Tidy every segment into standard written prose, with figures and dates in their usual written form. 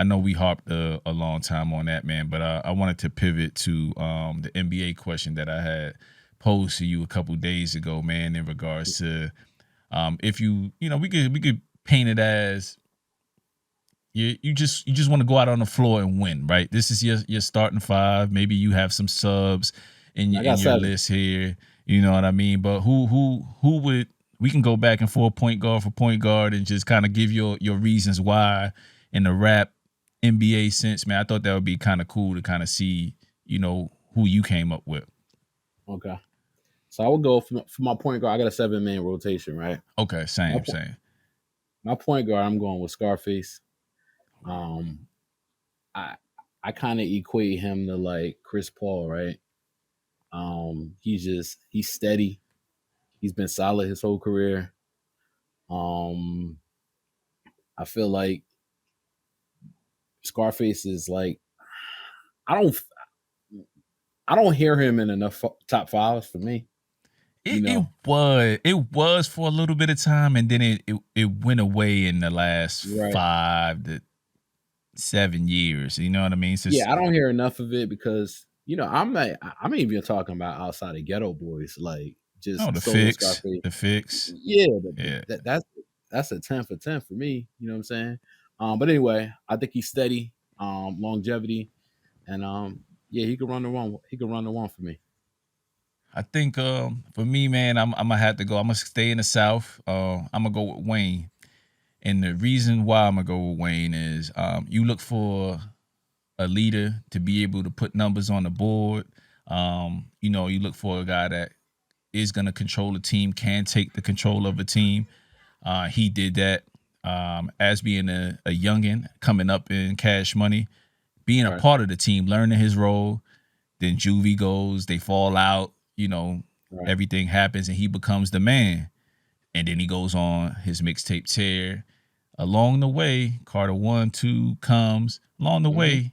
I know we harped a long time on that, man, but I wanted to pivot to the NBA question that I had posed to you a couple days ago, man, in regards to if we could paint it as you just want to go out on the floor and win, right? This is your starting five. Maybe you have some subs in I your in got your 7. list here. You know what I mean? But who would we can go back and forth point guard for point guard and just kind of give your reasons why in the rap NBA sense, man. I thought that would be kind of cool to kind of see, who you came up with. Okay. So I would go for my point guard. I got a 7-man rotation, right? Okay, My same, po- same. my point guard, I'm going with Scarface. Um, I I kind of equate him to like Chris Paul, right? He's steady. He's been solid his whole career. Um, I feel like Scarface is like I don't I don't hear him in enough top fives for me. You It it know, was it was for a little bit of time, and then it went away in the last right? 5 to 7 years. You know what I mean? It's just Yeah, I don't hear enough of it because I'm even talking about outside of Ghetto Boys, like oh, just the solo fix, Scarface. the fix. Yeah, Yeah, that's a 10 for 10 for me. You know what I'm saying? But anyway, I think he's steady, longevity, and yeah, he could run the one. He could run the one for me. I think for me, man, I'm gonna have to go. I'm gonna stay in the South. I'm gonna go with Wayne, and the reason why I'm gonna go with Wayne is you look for a leader to be able to put numbers on the board. You look for a guy that is going to control a team, can take the control of a team. He did that as being a youngin coming up in Cash Money, being a Right, part of the team, learning his role. Then Juvie goes, they fall out, right. everything happens, and he becomes the man. And then he goes on his mixtape tear. Along the way, Carter 1, 2 comes. Along the Mm-hmm. way,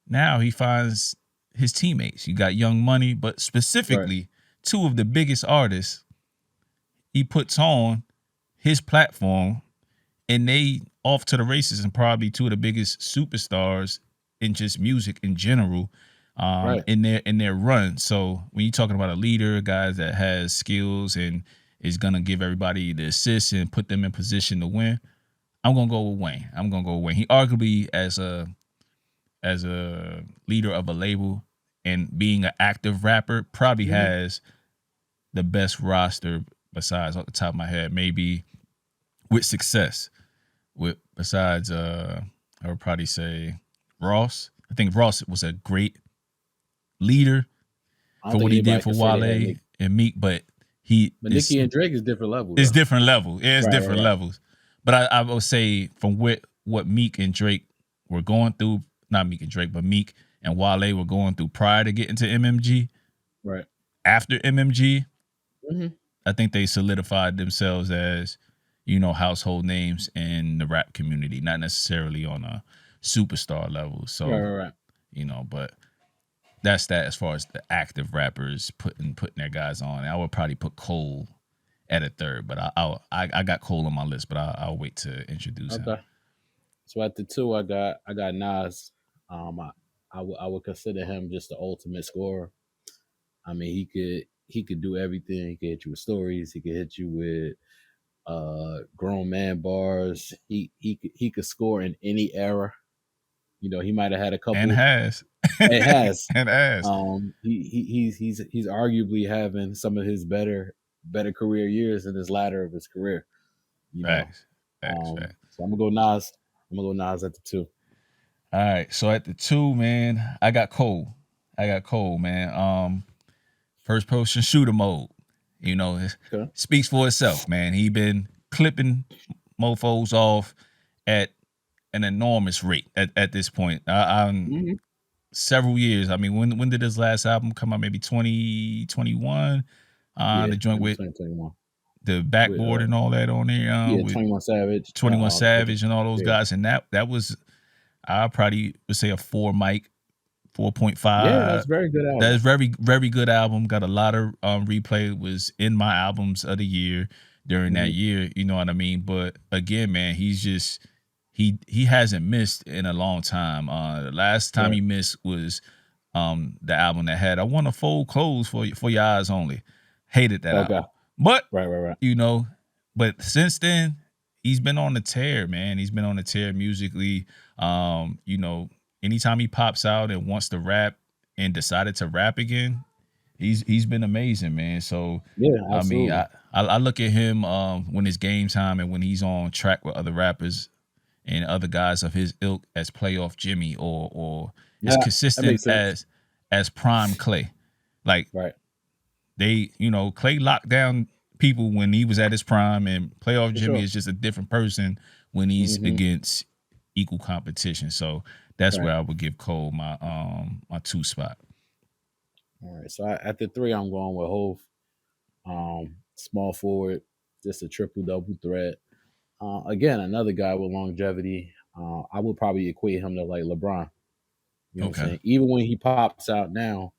now he finds his teammates. You got Young Money, but Right, specifically two of the biggest artists he puts on his platform, and they off to the races and probably two of the biggest superstars in just music in general right. in their run. So when you're talking about a leader, guys that has skills and is gonna give everybody the assists and put them in position to win, I'm gonna go with Wayne. I'm gonna go with Wayne. He arguably as a leader of a label and being an active rapper probably Mm-hmm. has the best roster besides off the top of my head, maybe with success. With besides I would probably say Ross. I think Ross was a great leader I don't for think what he did anybody for can say they had Wale Nick, and Meek, but he but is Nicki and Drake is different level it's though. different level. Yeah, it's Right, different right, levels. But I would say from what Meek and Drake were going through, not Meek and Drake, but Meek and Wale were going through prior to getting to MMG. right. After MMG, Mm-hmm. I think they solidified themselves as, household names in the rap community, not necessarily on a superstar level. Right, So, right, right. but that's that as far as the active rappers putting their guys on. I would probably put Cole at a third, but I got Cole on my list, but I'll wait to introduce him. Okay. So at the 2, I got Nas. I would consider him just the ultimate scorer. I mean, he could do everything. He could hit you with stories. He could hit you with grown man bars. He could score in any era. He might have had a And couple. has It has. and has He's arguably having some of his better career years in his latter of his career. You know. facts, facts, facts. So I'm gonna go Nas. I'm gonna go Nas at the 2. All right, so at the 2, man, I got Cole. Man. First person shooter mode. It Okay. speaks for itself, man. He been clipping mofos off at an enormous rate at this point. I'm Mm-hmm. several years. I mean, when did his last album come out? Maybe 2021. Yeah, The joint maybe with 2021 the with backboard and all that on there yeah, with 21 Savage. 21 With the Savage and all those yeah, guys, and that was I probably would say a yeah, that's 4.5. a very good That album. is very, very good album. Got a lot of replay. Was in my albums of the year during that Mm-hmm. year. You know what I mean? But again, man, he he hasn't missed in a long time. The last time Right. he missed was the album that had "I Want to Fold Clothes for Your Eyes Only." Hated that Okay. album, but Right. Right. Right. you know, but since then he's been on the tear, man. He's been on the tear musically. You know, anytime he pops out and wants to rap and decided to rap again, he's been amazing, man. So Yeah. I mean, Absolutely. I look at him when it's game time and when he's on track with other rappers and other guys of his ilk as playoff Jimmy or as Yeah. That consistent makes sense. as prime Clay. Like Right. they, Clay locked down people when he was at his prime, and playoff For Jimmy sure. is just a different person when he's Hmm. against equal competition. So that's Right. where I would give Cole my two spot. All right. So at the three, I'm going with Hove. Small forward, just a triple double threat. Again, another guy with longevity. I would probably equate him to like LeBron. You know what I'm Okay. saying? Even when he pops out now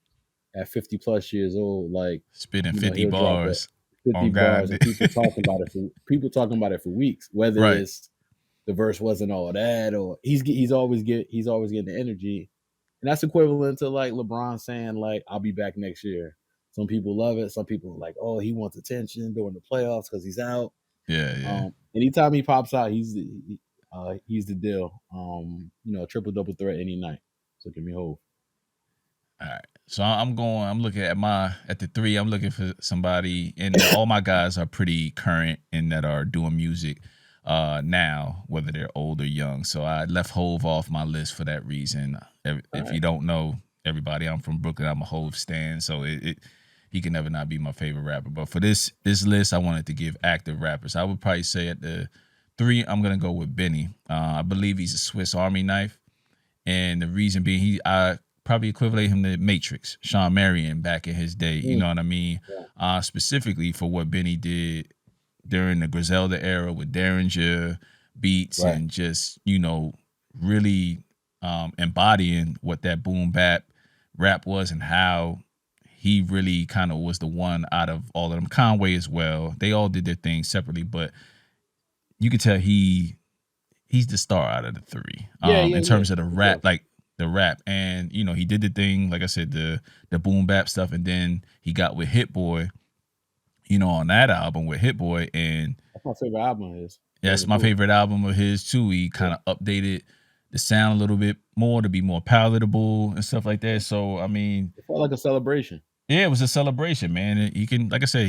at 50 plus years old, like, Spitting you know, 50 he'll drop a bars 50 on bars God. and people talking about it for weeks. Whether Right. it's the verse wasn't all that, or he's always getting the energy, and that's equivalent to like LeBron saying like I'll be back next year. Some people love it. Some people are like, oh, he wants attention during the playoffs because he's out. Yeah, yeah. Anytime he pops out, he's the deal. Triple double threat any night. So give me Hove. All right. So I'm looking at the three. I'm looking for somebody, and all my guys are pretty current and that are doing music now, whether they're old or young. So I left Hove off my list for that reason. All If you right. don't know, everybody, I'm from Brooklyn. I'm a Hove stan, so he can never not be my favorite rapper. But for this list, I wanted to give active rappers. I would probably say at the three, I'm gonna go with Benny. I believe he's a Swiss Army knife. And the reason being, I probably equivalent him to Matrix, Sean Marion back in his day. You Mm, know what I mean? yeah. Specifically for what Benny did during the Griselda era with Derringer beats Right. and just, really embodying what that boom bap rap was and how he really kind of was the one out of all of them. Conway as well. They all did their thing separately, but you could tell he's the star out of the three. Yeah. Yeah. In Yeah. terms of the For rap, sure. like the rap, and he did the thing, like I said, the boom bap stuff, and then he got with Hit Boy, on that album with Hit Boy, and That's my favorite album of his. that's Frozen my Food. favorite album of his too. He Yeah. kind of updated the sound a little bit more to be more palatable and stuff like that. So I mean, It felt like a celebration. yeah, it was a celebration, man. He can, like I said,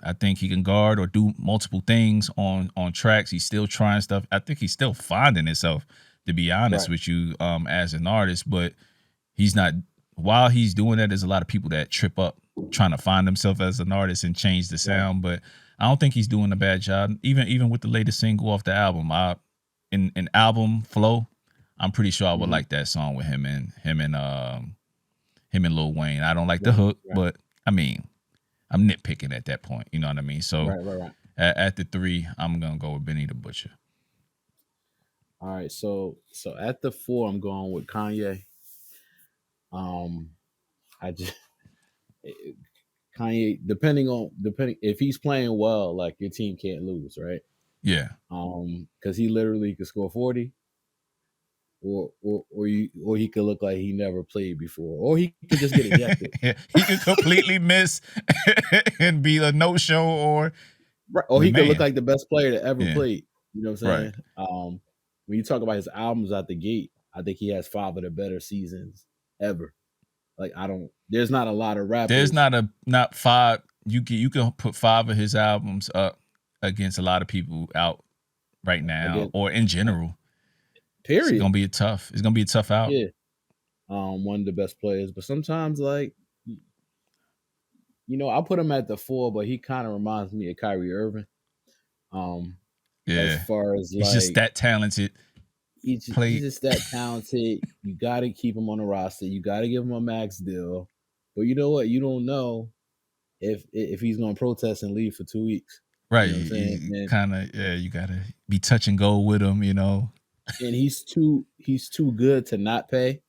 I think he can guard or do multiple things on tracks. He's still trying stuff. I think he's still finding himself, to be honest Right. with you, as an artist. But he's not. While he's doing that, there's a lot of people that trip up trying to find themselves as an artist and change the Right. sound. But I don't think he's doing a bad job. Even with the latest single off the album, in album flow, I'm pretty sure I would Hmm. like that song with him and Lil Wayne. I don't like the Right. hook, Right. but I mean, I'm nitpicking at that point. You know what I mean? So Right. Right. Right. at the three, I'm gonna go with Benny the Butcher. All right. So at the four, I'm going with Kanye. Um, I just Kanye, depending if he's playing well, like your team can't lose, right? Yeah, Because he literally could score 40, or he could look like he never played before, or he could just get ejected, he could completely miss and be a no show or right? Or the he could look man. like the best player that ever Yeah, played. You know what I'm right. saying? When you talk about his albums out the gate, I think he has five of the better seasons ever. Like I don't, there's not a lot of There's rappers not five. You can put five of his albums up against a lot of people out right now again. or in general. It's Period. gonna be a tough. It's gonna be a tough out. Yeah. One of the best players, but sometimes like I put him at the four, but he kind of reminds me of Kyrie Irving. Um, as Yeah, far as he's just like that talented. he's Play. just that talented. You got to keep him on the roster. You got to give him a max deal. But you know what? You don't know if he's going to protest and leave for 2 weeks. Right. You know what I'm saying? You kind of, yeah, you got to be touch and go with him. And he's too good to not pay,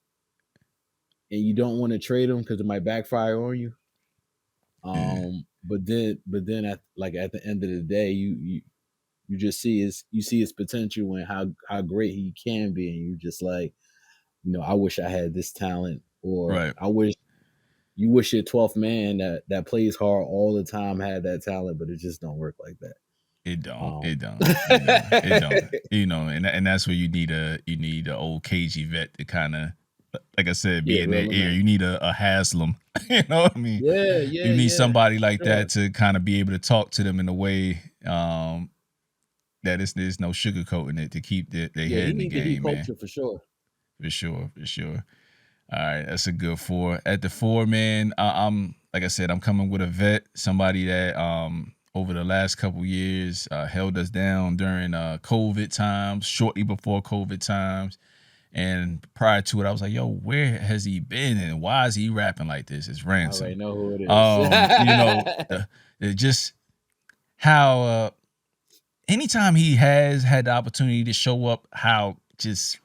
and you don't want to trade him because it might backfire on you. Yeah. But then at the end of the day, you just see his potential and how great he can be, and you just like, I wish I had this talent, or Right. I wish you wish your 12th man that plays hard all the time had that talent, but it just don't work like that. It don't. Um, It don't. It don't. It don't. And that's where you need an old cagey vet to kind of, like I said, be yeah, in their reel him ear. in. You need a Haslam. You know what I mean? Yeah, You yeah, need yeah, somebody for like that sure. to kind of be able to talk to them in a way that there's no sugarcoating it to keep their Yeah, head he in the need to be game, man. culture for sure. For sure. For sure. All right, that's a good four. At the four, man, I'm like I said, I'm coming with a vet, somebody that over the last couple years held us down during COVID times, shortly before COVID times, and prior to it, I was like, yo, where has he been and why is he rapping like this? It's I already Ransom. know who it is. Just how anytime he has had the opportunity to show up, how just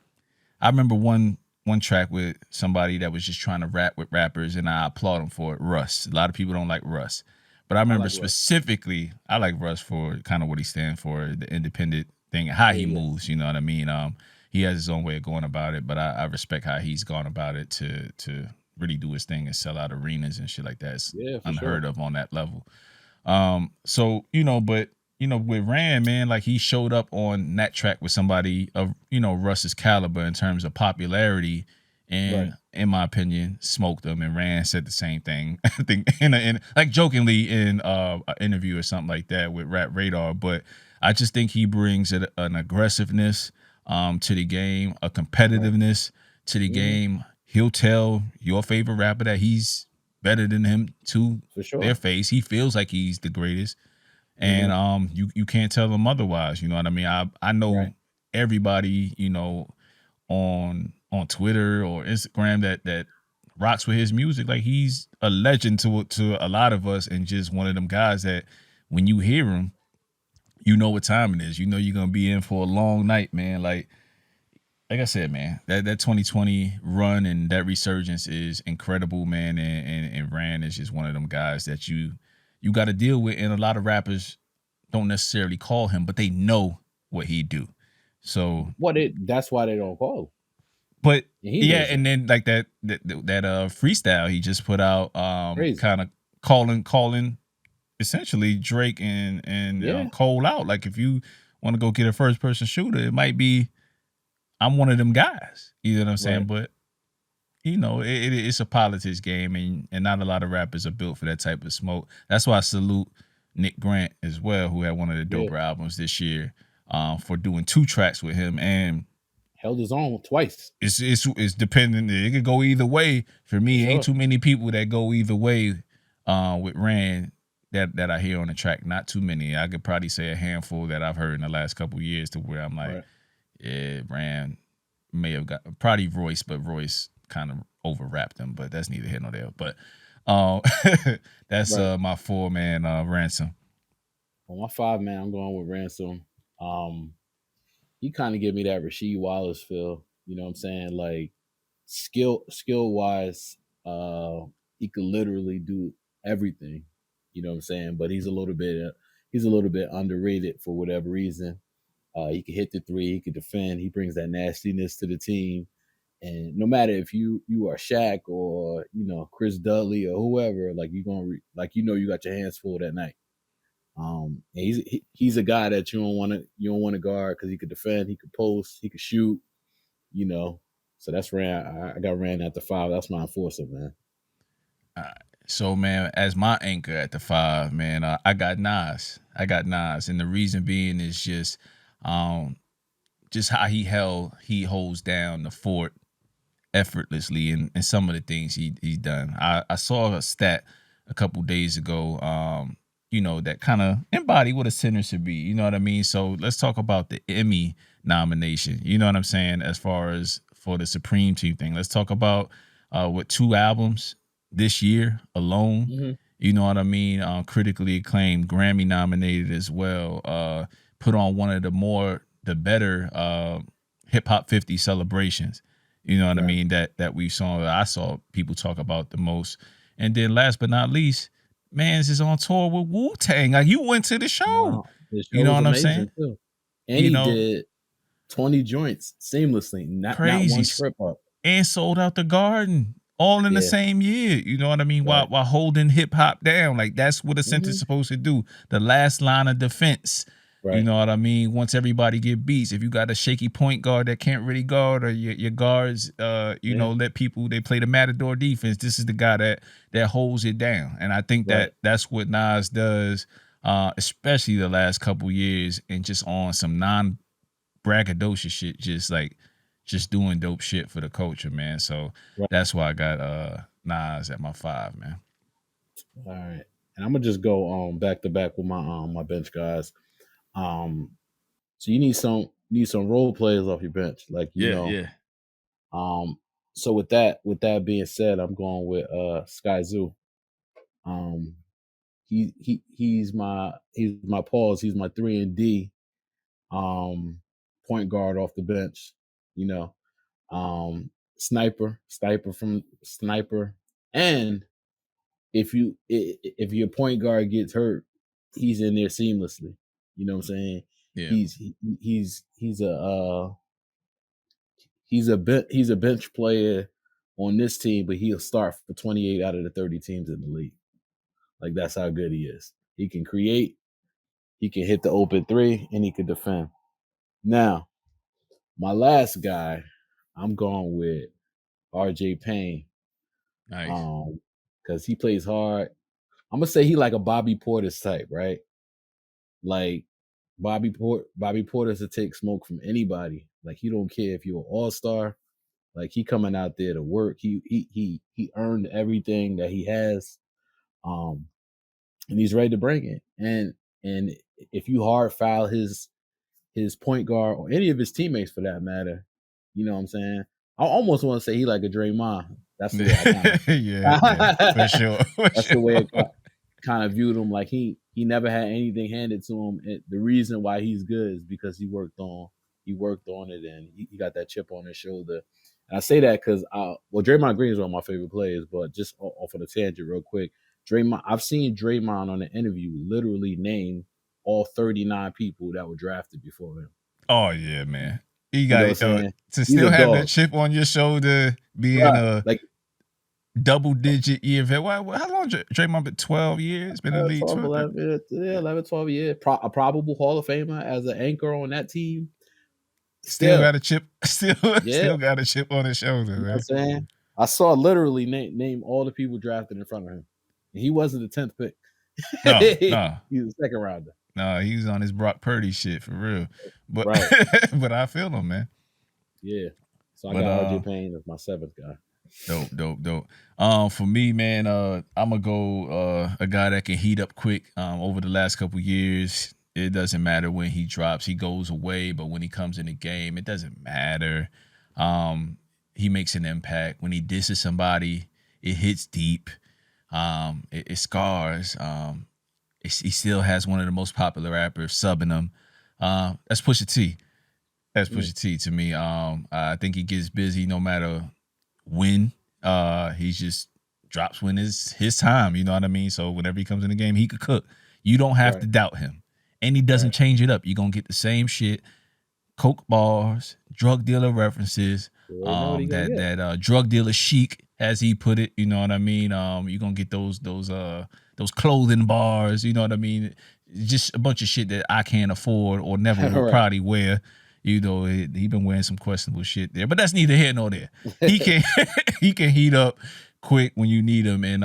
I remember one track with somebody that was just trying to rap with rappers, and I applaud him for it. Russ. A lot of people don't like Russ, but I I remember like Russ. specifically I like Russ for kind of what he stands for, the independent thing, how Yeah, he yeah, moves. You know what I mean? He has his own way of going about it, but I respect how he's gone about it to really do his thing and sell out arenas and shit like that. It's yeah, for unheard sure. of on that level. So but with Rand, man, like he showed up on that track with somebody of Russ's caliber in terms of popularity, Right. and in my opinion, smoked them. And Rand said the same thing. I think in like jokingly in an interview or something like that with Rap Radar, but I just think he brings an aggressiveness to the game, a Right. competitiveness to the Hmm. game. He'll tell your favorite rapper that he's better than him to For their sure. face. He feels like he's the greatest, and Hmm. you can't tell them otherwise. You know what I mean? I know Right. everybody on Twitter or Instagram that rocks with his music. Like he's a legend to a lot of us, and just one of them guys that when you hear him, you know what time it is. You know you're gonna be in for a long night, man. Like I said, man, that 2020 run and that resurgence is incredible, man. And Rand is just one of them guys that you got to deal with, and a lot of rappers don't necessarily call him, but they know what he do. So, That's why they don't call him. but And he yeah, knows and that. then like that freestyle he just put out, Crazy. kind of calling essentially Drake and Yeah. Cole out. Like if you want to go get a first person shooter, it might be I'm one of them guys. You know what I'm saying? Right. But it's a politics game, and not a lot of rappers are built for that type of smoke. That's why I salute Nick Grant as well, who had one of the Yeah. doper albums this year, for doing 2 tracks with him. And Held his own twice. it's dependent. It could go either way. For For me, ain't sure. too many people that go either way with Rand that I hear on the track. Not too many. I could probably say a handful that I've heard in the last couple years to where I'm like, Right. yeah, Rand may have got probably Royce, but Royce kind of overwrapped him. But that's neither here nor there. But um, that's Right. my 4-man Ransom. On my 5 man, I'm going with Ransom. Um, he kind of give me that Rasheed Wallace feel. You know what I'm saying? Like skill wise, he could literally do everything. You know what I'm saying? But he's a little bit underrated for whatever reason. He can hit the three, he can defend, he brings that nastiness to the team. And no matter if you are Shaq or Chris Dudley or whoever, like you gonna like you got your hands full that night. And he's a guy that you don't want to guard because he could defend, he could post, he could shoot. You know, so that's Rand. I got Rand at the 5. That's my enforcer, man. So man, as my anchor at the 5, man, I got Nas. I got Nas, and the reason being is um, just how he holds down the fort effortlessly, and some of the things he's done. I saw a stat a couple days ago, that kind of embody what a sinner should be. You know what I mean? So let's talk about the Emmy nomination. You know what I'm saying? As far as for the Supreme Team thing, let's talk about what 2 albums this year alone. Hmm. You know what I mean? Critically acclaimed, Grammy nominated as well. Put on one of the better hip hop 50 celebrations. You know what I Right. mean? I saw people talk about the most. And then last but not least, Mans is on tour with Wu Tang. Like you went to the show. No, The You show know was what I'm saying? amazing too, and You he know, did 20 joints seamlessly, not crazy. one trip up. And sold out the garden all in the Yeah, same year. You know what I mean? While right. holding hip hop down. Like that's what a center's Hmm. supposed to do. The last line of defense. You Right. know what I mean? Once everybody get beats, if you got a shaky point guard that can't really guard, or your guards, Yeah. let people they play the matador defense. This is the guy that holds it down, and I think Right. that's what Nas does, especially the last couple years, and just on some non braggadocious shit, just doing dope shit for the culture, man. So Right. that's why I got Nas at my 5, man. All right. And I'm gonna just go back to back with my bench guys. Um, so you need some role players off your bench, like Yeah, yeah. Um, so with that being said, I'm going with Sky Zoo. Um, he's my pause. He's my 3 and D um point guard off the bench. You know, sniper from sniper, and if your point guard gets hurt, he's in there seamlessly. You know what I'm saying? Yeah. He's a bench player on this team, but he'll start for 28 out of the 30 teams in the league. Like that's how good he is. He can create, he can hit the open three, and he can defend. Now, my last guy, I'm going with RJ Payne. Nice. Um, because he plays hard. I'm gonna say he like a Bobby Portis type, right? Like Bobby Portis to take smoke from anybody. Like he don't care if you're an all-star. Like he coming out there to work. He earned everything that he has. Um, and he's ready to bring it. And if you hard foul his point guard or any of his teammates for that matter, you know what I'm saying? I almost want to say he like a Draymond. That's the way I kind of Yeah, yeah, for sure, for that's sure. the way I kind of viewed him. Like he never had anything handed to him. And the reason why he's good is because he worked on it, and he got that chip on his shoulder. And I say that because Draymond Green is one of my favorite players, but just off of the tangent real quick, I've seen Draymond on an interview literally name all 39 people that were drafted before him. Oh yeah, man. You You know got what I'm saying? to He's a still have that dog. chip on your shoulder, being Right. a Like double digit year vet. How long Draymond been? 12 years. Been in the league 12, 12. 11, yeah, Yeah. 11, 12 years. A probable Hall of Famer as an anchor on that team. Still Still, got a chip. yeah. Still got a chip on his shoulder, You know what I'm man. saying? I saw literally name all the people drafted in front of him. And he wasn't the 10th pick. No, no, He was a second rounder. no. He was on his Brock Purdy shit for real. But Right. but I feel him, man. Yeah. So I But got RJ Payne as my seventh guy. dope, dope, dope. For me, man, I'm gonna go a guy that can heat up quick. Over the last couple years, it doesn't matter when he drops, he goes away. But when he comes in the game, it doesn't matter. Um, he makes an impact. When he disses somebody, it hits deep. It scars. He still has one of the most popular rappers subbing him. That's Pusha T. That's Mm, Pusha T to me. I think he gets busy no matter when. He just drops when it's his time. You know what I mean? So whenever he comes in the game, he could cook. You don't have to right. doubt him, and he doesn't Right. change it up. You're gonna get the same shit: coke bars, drug dealer references, You already know what he gonna get. that drug dealer chic, as he put it. You know what I mean? You're gonna get those clothing bars. You know what I mean? Just a bunch of shit that I can't afford or never will Right. probably wear. You know, he been wearing some questionable shit there, but that's neither here nor there. He can he can heat up quick when you need him. And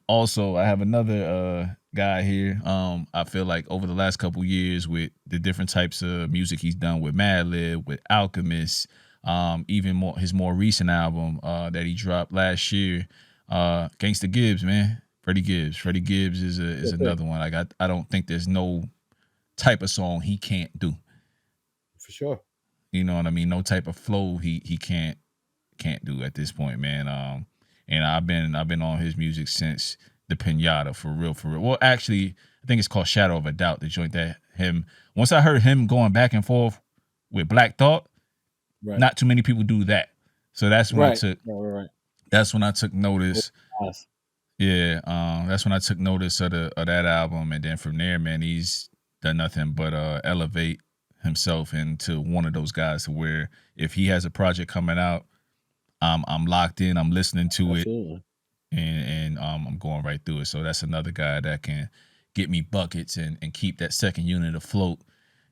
also, I have another guy here. I feel like over the last couple years, with the different types of music he's done with Madlib, with Alchemist, even his more recent album that he dropped last year, Gangsta Gibbs, man. Freddie Gibbs. Freddie Gibbs is Good pick. another one. Like I don't think there's no type of song he can't do. For sure. You know what I mean? No type of flow he can't do at this point, man. And I've been on his music since the Pinata, for real, for real. Well, actually, I think it's called Shadow of a Doubt, the joint that him. Once I heard him going back and forth with Black Thought, Right. not too many people do that. So Right. Right. that's when I took Oh, notice. nice. Yeah, that's when I took notice of that album, and then from there, man, done nothing but elevate himself into one of those guys to where if he has a project coming out, I'm locked in, I'm listening to it, Absolutely. and I'm going right through it. So that's another guy that can get me buckets and keep that second unit afloat,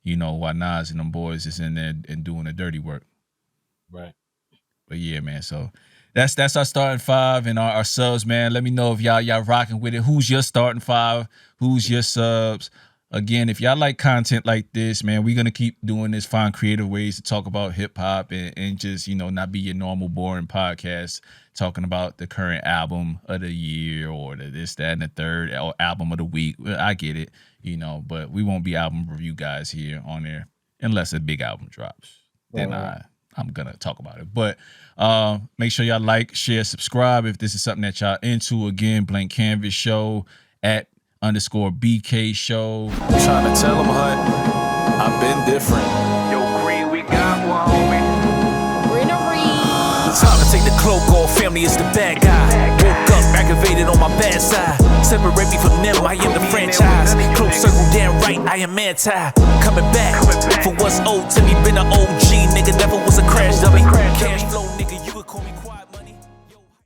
while Nas and them boys is in there and doing the dirty work. Right. But yeah, man. So that's our starting five and our subs, man. Let me know if y'all rocking with it. Who's your starting five? Who's your subs? Again, if y'all like content like this, man, we're gonna keep doing this, find creative ways to talk about hip hop and just, not be your normal boring podcast talking about the current album of the year or the this, that, and the third, or album of the week. I get it, but we won't be album review guys here on there unless a big album drops. Then I'm gonna talk about it. But make sure y'all like, share, subscribe if this is something that y'all into. Again, Blank Canvas Show at _BK Show. I'm trying to tell them, Hunt, I've been different. Yo, Green, we got one, homie. Time to take the cloak off, family is the bad guy. Woke up aggravated on my bad side. Separate me from them, I am the franchise. Close circle, damn right, I am anti. Coming back for what's owed to me, been an OG, nigga, never was a crash dummy.